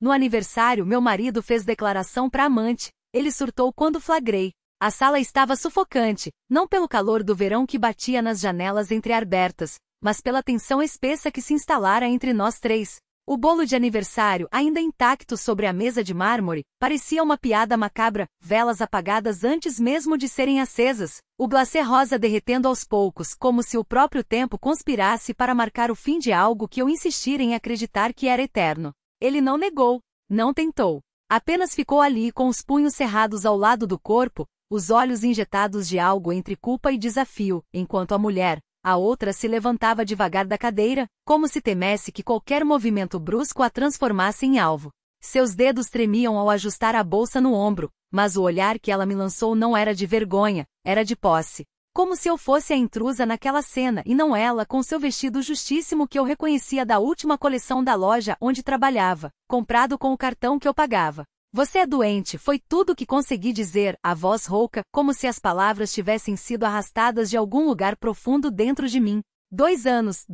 No aniversário, meu marido fez declaração pra amante. Ele surtou quando flagrei. A sala estava sufocante, não pelo calor do verão que batia nas janelas entreabertas, mas pela tensão espessa que se instalara entre nós três. O bolo de aniversário, ainda intacto sobre a mesa de mármore, parecia uma piada macabra, velas apagadas antes mesmo de serem acesas, o glacê rosa derretendo aos poucos, como se o próprio tempo conspirasse para marcar o fim de algo que eu insistira em acreditar que era eterno. Ele não negou, não tentou. Apenas ficou ali com os punhos cerrados ao lado do corpo, os olhos injetados de algo entre culpa e desafio, enquanto a mulher, a outra, se levantava devagar da cadeira, como se temesse que qualquer movimento brusco a transformasse em alvo. Seus dedos tremiam ao ajustar a bolsa no ombro, mas o olhar que ela me lançou não era de vergonha, era de posse. Como se eu fosse a intrusa naquela cena e não ela com seu vestido justíssimo que eu reconhecia da última coleção da loja onde trabalhava, comprado com o cartão que eu pagava. Você é doente, foi tudo que consegui dizer, a voz rouca, como se as palavras tivessem sido arrastadas de algum lugar profundo dentro de mim. 2 anos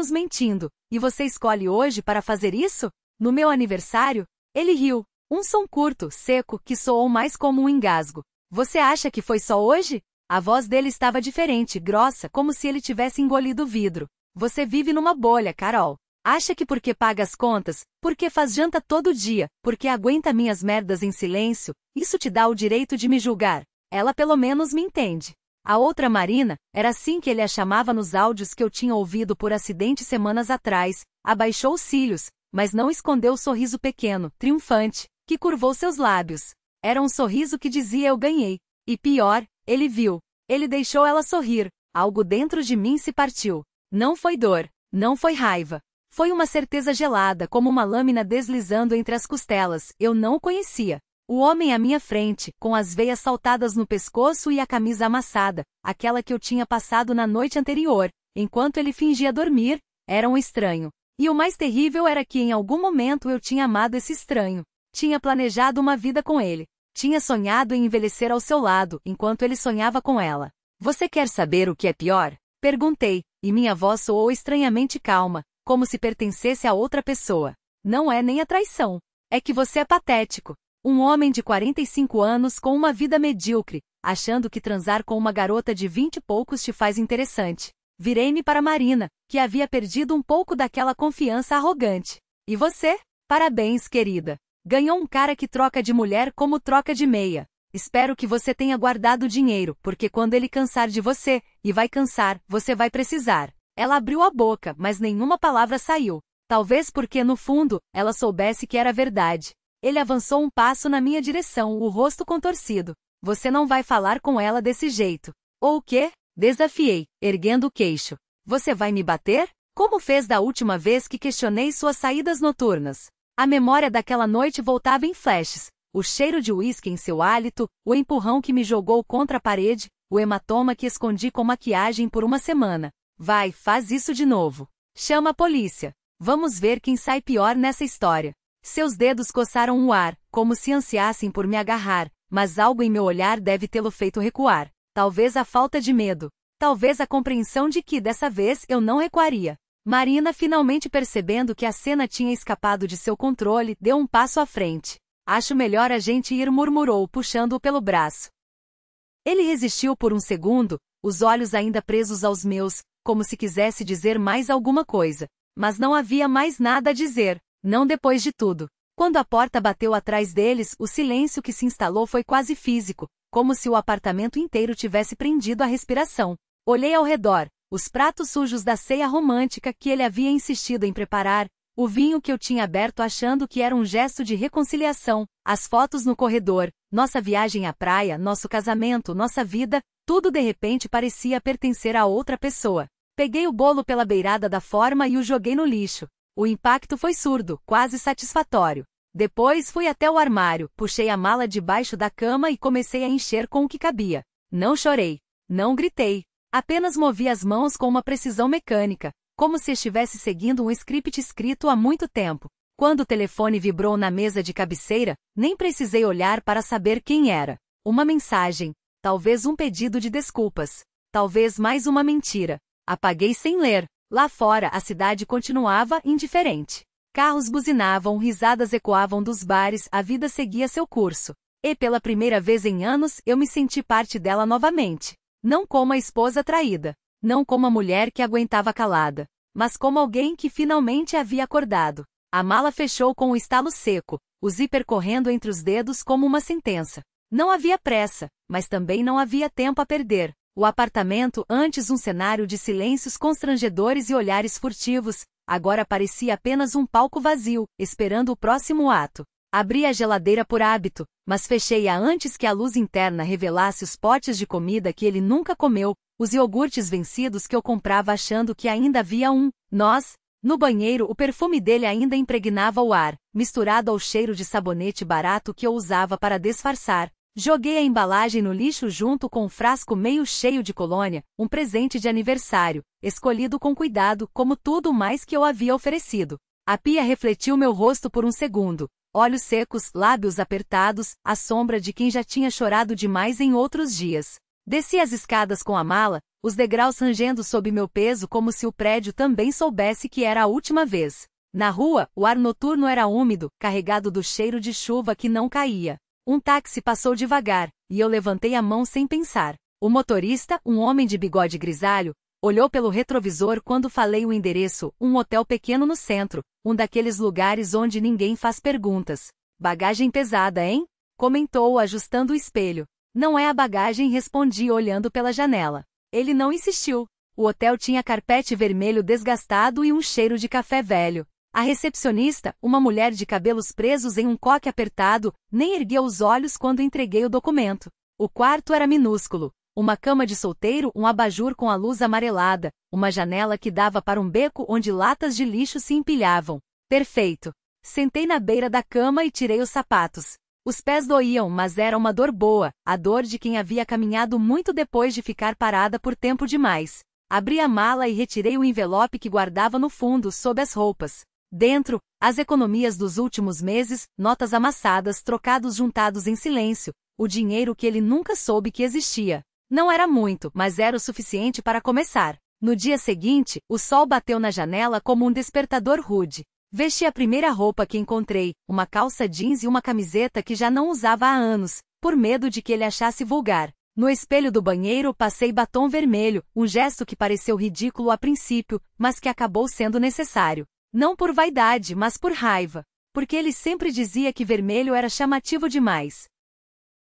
mentindo, e você escolhe hoje para fazer isso? No meu aniversário? Ele riu. Um som curto, seco, que soou mais como um engasgo. Você acha que foi só hoje? A voz dele estava diferente, grossa, como se ele tivesse engolido vidro. Você vive numa bolha, Carol. Acha que porque paga as contas, porque faz janta todo dia, porque aguenta minhas merdas em silêncio, isso te dá o direito de me julgar? Ela pelo menos me entende. A outra Marina, era assim que ele a chamava nos áudios que eu tinha ouvido por acidente semanas atrás, abaixou os cílios, mas não escondeu o sorriso pequeno, triunfante, que curvou seus lábios. Era um sorriso que dizia eu ganhei. E pior, ele viu. Ele deixou ela sorrir. Algo dentro de mim se partiu. Não foi dor, não foi raiva. Foi uma certeza gelada, como uma lâmina deslizando entre as costelas. Eu não o conhecia. O homem à minha frente, com as veias saltadas no pescoço e a camisa amassada, aquela que eu tinha passado na noite anterior, enquanto ele fingia dormir, era um estranho. E o mais terrível era que em algum momento eu tinha amado esse estranho. Tinha planejado uma vida com ele. Tinha sonhado em envelhecer ao seu lado, enquanto ele sonhava com ela. Você quer saber o que é pior? Perguntei, e minha voz soou estranhamente calma, como se pertencesse a outra pessoa. Não é nem a traição. É que você é patético. Um homem de 45 anos com uma vida medíocre, achando que transar com uma garota de 20 e poucos te faz interessante. Virei-me para Marina, que havia perdido um pouco daquela confiança arrogante. E você? Parabéns, querida. Ganhou um cara que troca de mulher como troca de meia. Espero que você tenha guardado dinheiro, porque quando ele cansar de você, e vai cansar, você vai precisar. Ela abriu a boca, mas nenhuma palavra saiu. Talvez porque, no fundo, ela soubesse que era verdade. Ele avançou um passo na minha direção, o rosto contorcido. Você não vai falar com ela desse jeito. Ou o quê? Desafiei, erguendo o queixo. Você vai me bater? Como fez da última vez que questionei suas saídas noturnas? A memória daquela noite voltava em flashes. O cheiro de uísque em seu hálito, o empurrão que me jogou contra a parede, o hematoma que escondi com maquiagem por uma semana. Vai, faz isso de novo. Chama a polícia. Vamos ver quem sai pior nessa história. Seus dedos coçaram o ar, como se ansiassem por me agarrar, mas algo em meu olhar deve tê-lo feito recuar. Talvez a falta de medo. Talvez a compreensão de que, dessa vez, eu não recuaria. Marina, finalmente percebendo que a cena tinha escapado de seu controle, deu um passo à frente. Acho melhor a gente ir, murmurou, puxando-o pelo braço. Ele resistiu por um segundo, os olhos ainda presos aos meus, como se quisesse dizer mais alguma coisa. Mas não havia mais nada a dizer, não depois de tudo. Quando a porta bateu atrás deles, o silêncio que se instalou foi quase físico, como se o apartamento inteiro tivesse prendido a respiração. Olhei ao redor, os pratos sujos da ceia romântica que ele havia insistido em preparar, o vinho que eu tinha aberto achando que era um gesto de reconciliação, as fotos no corredor, nossa viagem à praia, nosso casamento, nossa vida, tudo de repente parecia pertencer a outra pessoa. Peguei o bolo pela beirada da forma e o joguei no lixo. O impacto foi surdo, quase satisfatório. Depois fui até o armário, puxei a mala debaixo da cama e comecei a encher com o que cabia. Não chorei. Não gritei. Apenas movi as mãos com uma precisão mecânica, como se estivesse seguindo um script escrito há muito tempo. Quando o telefone vibrou na mesa de cabeceira, nem precisei olhar para saber quem era. Uma mensagem. Talvez um pedido de desculpas. Talvez mais uma mentira. Apaguei sem ler. Lá fora a cidade continuava indiferente. Carros buzinavam, risadas ecoavam dos bares, a vida seguia seu curso. E pela primeira vez em anos eu me senti parte dela novamente. Não como a esposa traída. Não como a mulher que aguentava calada. Mas como alguém que finalmente havia acordado. A mala fechou com um estalo seco, o zíper correndo entre os dedos como uma sentença. Não havia pressa, mas também não havia tempo a perder. O apartamento, antes um cenário de silêncios constrangedores e olhares furtivos, agora parecia apenas um palco vazio, esperando o próximo ato. Abri a geladeira por hábito, mas fechei-a antes que a luz interna revelasse os potes de comida que ele nunca comeu, os iogurtes vencidos que eu comprava achando que ainda havia nós. No banheiro o perfume dele ainda impregnava o ar, misturado ao cheiro de sabonete barato que eu usava para disfarçar. Joguei a embalagem no lixo junto com um frasco meio cheio de colônia, um presente de aniversário, escolhido com cuidado como tudo mais que eu havia oferecido. A pia refletiu meu rosto por um segundo. Olhos secos, lábios apertados, a sombra de quem já tinha chorado demais em outros dias. Desci as escadas com a mala, os degraus rangendo sob meu peso como se o prédio também soubesse que era a última vez. Na rua, o ar noturno era úmido, carregado do cheiro de chuva que não caía. Um táxi passou devagar, e eu levantei a mão sem pensar. O motorista, um homem de bigode grisalho, olhou pelo retrovisor quando falei o endereço, um hotel pequeno no centro, um daqueles lugares onde ninguém faz perguntas. Bagagem pesada, hein? Comentou, ajustando o espelho. Não é a bagagem, respondi olhando pela janela. Ele não insistiu. O hotel tinha carpete vermelho desgastado e um cheiro de café velho. A recepcionista, uma mulher de cabelos presos em um coque apertado, nem ergueu os olhos quando entreguei o documento. O quarto era minúsculo. Uma cama de solteiro, um abajur com a luz amarelada, uma janela que dava para um beco onde latas de lixo se empilhavam. Perfeito. Sentei na beira da cama e tirei os sapatos. Os pés doíam, mas era uma dor boa, a dor de quem havia caminhado muito depois de ficar parada por tempo demais. Abri a mala e retirei o envelope que guardava no fundo, sob as roupas. Dentro, as economias dos últimos meses, notas amassadas, trocados juntados em silêncio, o dinheiro que ele nunca soube que existia. Não era muito, mas era o suficiente para começar. No dia seguinte, o sol bateu na janela como um despertador rude. Vesti a primeira roupa que encontrei, uma calça jeans e uma camiseta que já não usava há anos, por medo de que ele achasse vulgar. No espelho do banheiro passei batom vermelho, um gesto que pareceu ridículo a princípio, mas que acabou sendo necessário. Não por vaidade, mas por raiva. Porque ele sempre dizia que vermelho era chamativo demais.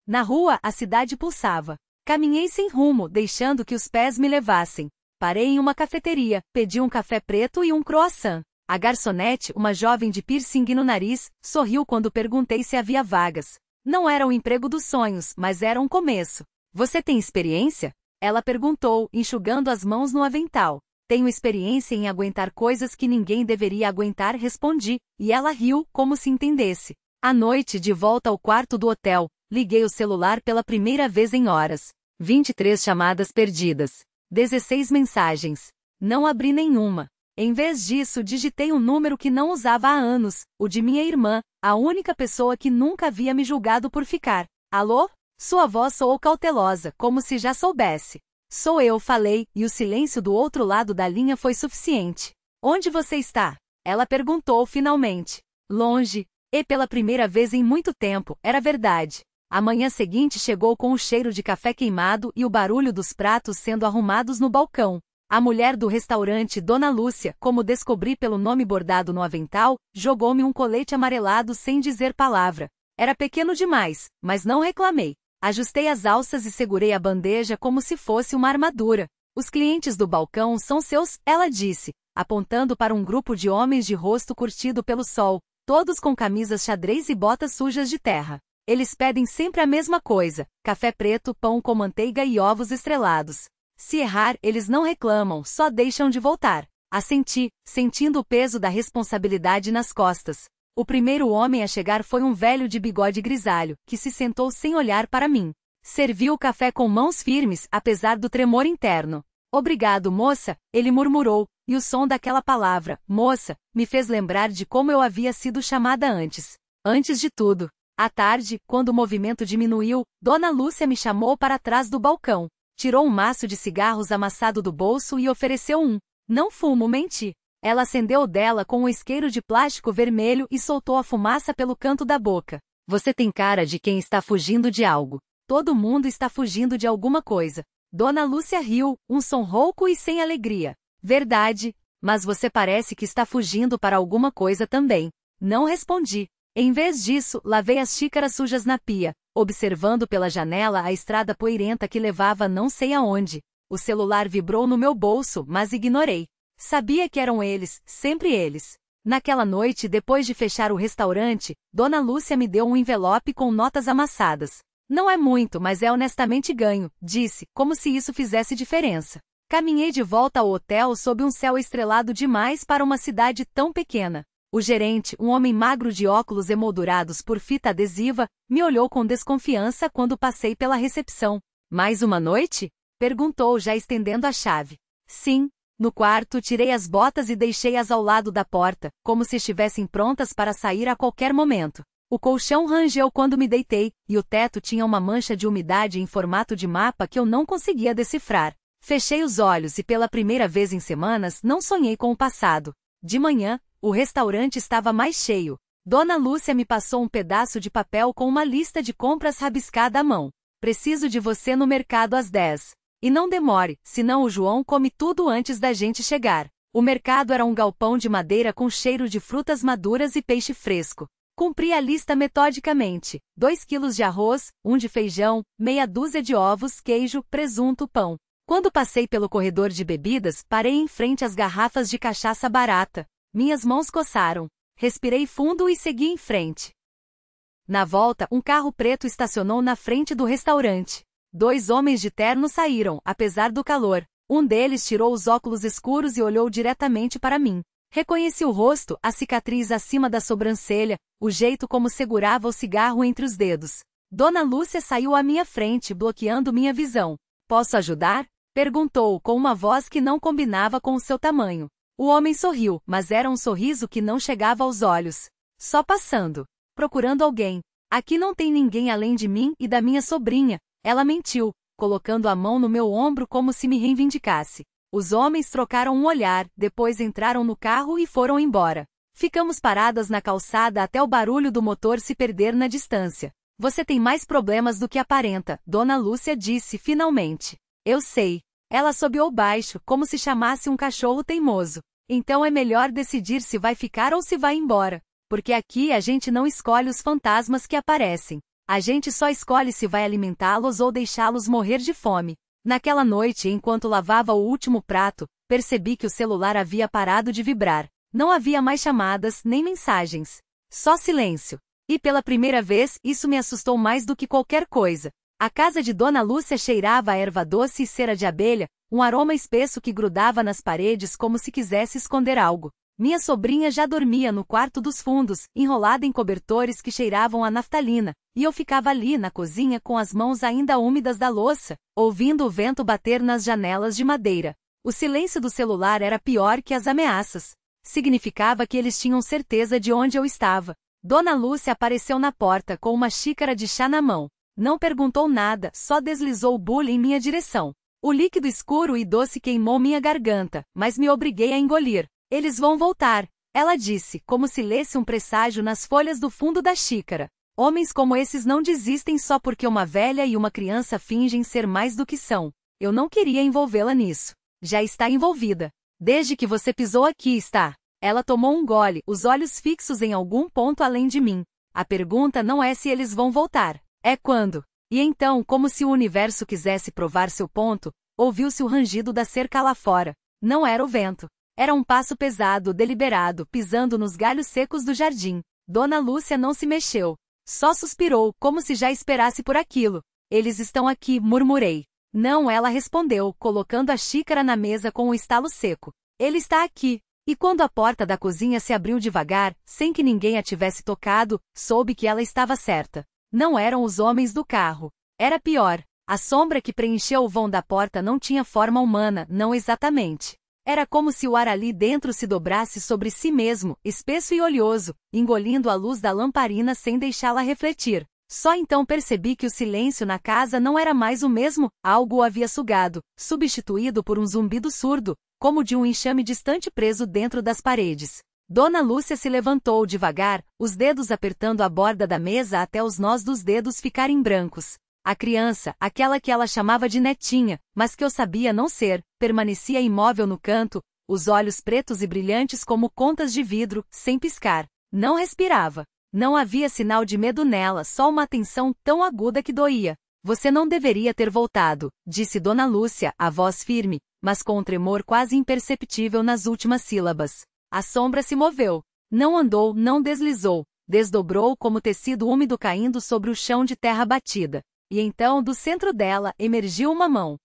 Na rua, a cidade pulsava. Caminhei sem rumo, deixando que os pés me levassem. Parei em uma cafeteria, pedi um café preto e um croissant. A garçonete, uma jovem de piercing no nariz, sorriu quando perguntei se havia vagas. Não era o emprego dos sonhos, mas era um começo. Você tem experiência? Ela perguntou, enxugando as mãos no avental. Tenho experiência em aguentar coisas que ninguém deveria aguentar, respondi, e ela riu, como se entendesse. À noite, de volta ao quarto do hotel, liguei o celular pela primeira vez em horas. 23 chamadas perdidas. 16 mensagens. Não abri nenhuma. Em vez disso, digitei um número que não usava há anos, o de minha irmã, a única pessoa que nunca havia me julgado por ficar. Alô? Sua voz soou cautelosa, como se já soubesse. Sou eu, falei, e o silêncio do outro lado da linha foi suficiente. Onde você está? Ela perguntou finalmente. Longe. E pela primeira vez em muito tempo, era verdade. A manhã seguinte chegou com o cheiro de café queimado e o barulho dos pratos sendo arrumados no balcão. A mulher do restaurante, Dona Lúcia, como descobri pelo nome bordado no avental, jogou-me um colete amarelado sem dizer palavra. Era pequeno demais, mas não reclamei. Ajustei as alças e segurei a bandeja como se fosse uma armadura. Os clientes do balcão são seus, ela disse, apontando para um grupo de homens de rosto curtido pelo sol, todos com camisas xadrez e botas sujas de terra. Eles pedem sempre a mesma coisa, café preto, pão com manteiga e ovos estrelados. Se errar, eles não reclamam, só deixam de voltar. Assenti, sentindo o peso da responsabilidade nas costas. O primeiro homem a chegar foi um velho de bigode grisalho, que se sentou sem olhar para mim. Serviu o café com mãos firmes, apesar do tremor interno. Obrigado, moça, ele murmurou, e o som daquela palavra, moça, me fez lembrar de como eu havia sido chamada antes. Antes de tudo. À tarde, quando o movimento diminuiu, Dona Lúcia me chamou para trás do balcão. Tirou um maço de cigarros amassado do bolso e ofereceu um. Não fumo, menti. Ela acendeu o dela com um isqueiro de plástico vermelho e soltou a fumaça pelo canto da boca. Você tem cara de quem está fugindo de algo. Todo mundo está fugindo de alguma coisa. Dona Lúcia riu, um som rouco e sem alegria. Verdade, mas você parece que está fugindo para alguma coisa também. Não respondi. Em vez disso, lavei as xícaras sujas na pia, observando pela janela a estrada poeirenta que levava não sei aonde. O celular vibrou no meu bolso, mas ignorei. Sabia que eram eles, sempre eles. Naquela noite, depois de fechar o restaurante, Dona Lúcia me deu um envelope com notas amassadas. Não é muito, mas é honestamente ganho, disse, como se isso fizesse diferença. Caminhei de volta ao hotel sob um céu estrelado demais para uma cidade tão pequena. O gerente, um homem magro de óculos emoldurados por fita adesiva, me olhou com desconfiança quando passei pela recepção. Mais uma noite? Perguntou, já estendendo a chave. Sim. No quarto, tirei as botas e deixei-as ao lado da porta, como se estivessem prontas para sair a qualquer momento. O colchão rangeu quando me deitei, e o teto tinha uma mancha de umidade em formato de mapa que eu não conseguia decifrar. Fechei os olhos e pela primeira vez em semanas não sonhei com o passado. De manhã, o restaurante estava mais cheio. Dona Lúcia me passou um pedaço de papel com uma lista de compras rabiscada à mão. Preciso de você no mercado às 10. E não demore, senão o João come tudo antes da gente chegar. O mercado era um galpão de madeira com cheiro de frutas maduras e peixe fresco. Cumpri a lista metodicamente. 2 quilos de arroz, 1 de feijão, meia dúzia de ovos, queijo, presunto, pão. Quando passei pelo corredor de bebidas, parei em frente às garrafas de cachaça barata. Minhas mãos coçaram. Respirei fundo e segui em frente. Na volta, um carro preto estacionou na frente do restaurante. 2 homens de terno saíram, apesar do calor. Um deles tirou os óculos escuros e olhou diretamente para mim. Reconheci o rosto, a cicatriz acima da sobrancelha, o jeito como segurava o cigarro entre os dedos. Dona Lúcia saiu à minha frente, bloqueando minha visão. Posso ajudar? Perguntou, com uma voz que não combinava com o seu tamanho. O homem sorriu, mas era um sorriso que não chegava aos olhos. Só passando. Procurando alguém. Aqui não tem ninguém além de mim e da minha sobrinha. Ela mentiu, colocando a mão no meu ombro como se me reivindicasse. Os homens trocaram um olhar, depois entraram no carro e foram embora. Ficamos paradas na calçada até o barulho do motor se perder na distância. Você tem mais problemas do que aparenta, Dona Lúcia disse finalmente. Eu sei. Ela assobiou baixo, como se chamasse um cachorro teimoso. Então é melhor decidir se vai ficar ou se vai embora. Porque aqui a gente não escolhe os fantasmas que aparecem. A gente só escolhe se vai alimentá-los ou deixá-los morrer de fome. Naquela noite, enquanto lavava o último prato, percebi que o celular havia parado de vibrar. Não havia mais chamadas, nem mensagens. Só silêncio. E pela primeira vez, isso me assustou mais do que qualquer coisa. A casa de Dona Lúcia cheirava a erva doce e cera de abelha, um aroma espesso que grudava nas paredes como se quisesse esconder algo. Minha sobrinha já dormia no quarto dos fundos, enrolada em cobertores que cheiravam a naftalina, e eu ficava ali na cozinha com as mãos ainda úmidas da louça, ouvindo o vento bater nas janelas de madeira. O silêncio do celular era pior que as ameaças. Significava que eles tinham certeza de onde eu estava. Dona Lúcia apareceu na porta com uma xícara de chá na mão. Não perguntou nada, só deslizou o bule em minha direção. O líquido escuro e doce queimou minha garganta, mas me obriguei a engolir. Eles vão voltar, ela disse, como se lesse um presságio nas folhas do fundo da xícara. Homens como esses não desistem só porque uma velha e uma criança fingem ser mais do que são. Eu não queria envolvê-la nisso. Já está envolvida. Desde que você pisou aqui está. Ela tomou um gole, os olhos fixos em algum ponto além de mim. A pergunta não é se eles vão voltar. É quando. E então, como se o universo quisesse provar seu ponto, ouviu-se o rangido da cerca lá fora. Não era o vento. Era um passo pesado, deliberado, pisando nos galhos secos do jardim. Dona Lúcia não se mexeu. Só suspirou, como se já esperasse por aquilo. Eles estão aqui, murmurei. Não, ela respondeu, colocando a xícara na mesa com um estalo seco. Ele está aqui. E quando a porta da cozinha se abriu devagar, sem que ninguém a tivesse tocado, soube que ela estava certa. Não eram os homens do carro. Era pior. A sombra que preencheu o vão da porta não tinha forma humana, não exatamente. Era como se o ar ali dentro se dobrasse sobre si mesmo, espesso e oleoso, engolindo a luz da lamparina sem deixá-la refletir. Só então percebi que o silêncio na casa não era mais o mesmo, algo o havia sugado, substituído por um zumbido surdo, como de um enxame distante preso dentro das paredes. Dona Lúcia se levantou devagar, os dedos apertando a borda da mesa até os nós dos dedos ficarem brancos. A criança, aquela que ela chamava de netinha, mas que eu sabia não ser, permanecia imóvel no canto, os olhos pretos e brilhantes como contas de vidro, sem piscar. Não respirava. Não havia sinal de medo nela, só uma atenção tão aguda que doía. Você não deveria ter voltado, disse Dona Lúcia, a voz firme, mas com um tremor quase imperceptível nas últimas sílabas. A sombra se moveu. Não andou, não deslizou, desdobrou como tecido úmido caindo sobre o chão de terra batida. E então, do centro dela, emergiu uma mão.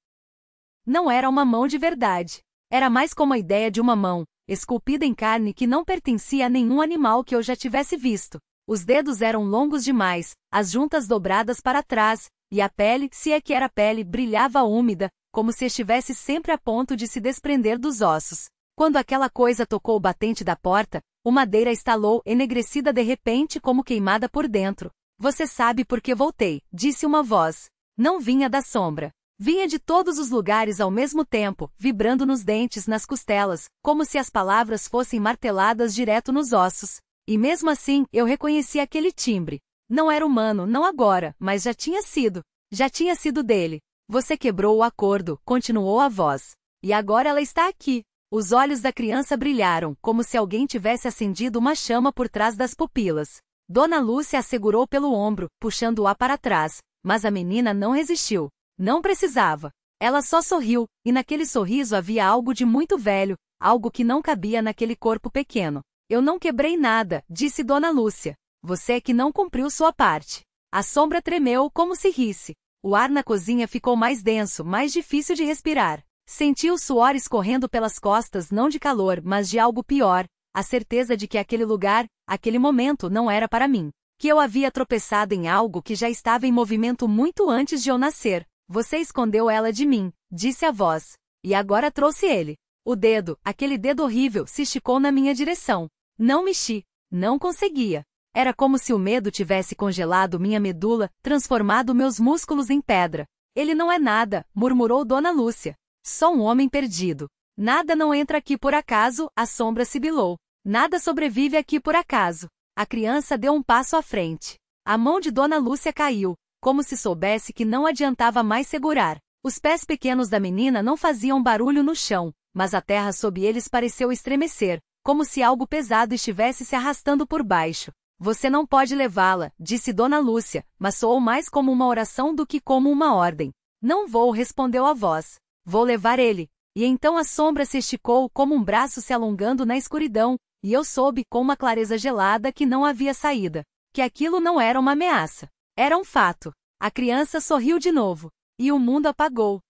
Não era uma mão de verdade. Era mais como a ideia de uma mão, esculpida em carne que não pertencia a nenhum animal que eu já tivesse visto. Os dedos eram longos demais, as juntas dobradas para trás, e a pele, se é que era pele, brilhava úmida, como se estivesse sempre a ponto de se desprender dos ossos. Quando aquela coisa tocou o batente da porta, o madeira estalou, enegrecida de repente como queimada por dentro. Você sabe por que voltei, disse uma voz. Não vinha da sombra. Vinha de todos os lugares ao mesmo tempo, vibrando nos dentes, nas costelas, como se as palavras fossem marteladas direto nos ossos. E mesmo assim, eu reconheci aquele timbre. Não era humano, não agora, mas já tinha sido. Já tinha sido dele. Você quebrou o acordo, continuou a voz. E agora ela está aqui. Os olhos da criança brilharam, como se alguém tivesse acendido uma chama por trás das pupilas. Dona Lúcia a segurou pelo ombro, puxando-a para trás, mas a menina não resistiu. Não precisava. Ela só sorriu, e naquele sorriso havia algo de muito velho, algo que não cabia naquele corpo pequeno. Eu não quebrei nada, disse Dona Lúcia. Você é que não cumpriu sua parte. A sombra tremeu como se risse. O ar na cozinha ficou mais denso, mais difícil de respirar. Senti o suor escorrendo pelas costas, não de calor, mas de algo pior, a certeza de que aquele lugar, aquele momento não era para mim. Que eu havia tropeçado em algo que já estava em movimento muito antes de eu nascer. Você escondeu ela de mim, disse a voz. E agora trouxe ele. O dedo, aquele dedo horrível, se esticou na minha direção. Não mexi. Não conseguia. Era como se o medo tivesse congelado minha medula, transformado meus músculos em pedra. Ele não é nada, murmurou Dona Lúcia. Só um homem perdido. Nada não entra aqui por acaso, a sombra sibilou. Nada sobrevive aqui por acaso. A criança deu um passo à frente. A mão de Dona Lúcia caiu, como se soubesse que não adiantava mais segurar. Os pés pequenos da menina não faziam barulho no chão, mas a terra sob eles pareceu estremecer, como se algo pesado estivesse se arrastando por baixo. Você não pode levá-la, disse Dona Lúcia, mas soou mais como uma oração do que como uma ordem. Não vou, respondeu a voz. Vou levar ele. E então a sombra se esticou como um braço se alongando na escuridão, e eu soube, com uma clareza gelada, que não havia saída. Que aquilo não era uma ameaça. Era um fato. A criança sorriu de novo. E o mundo apagou.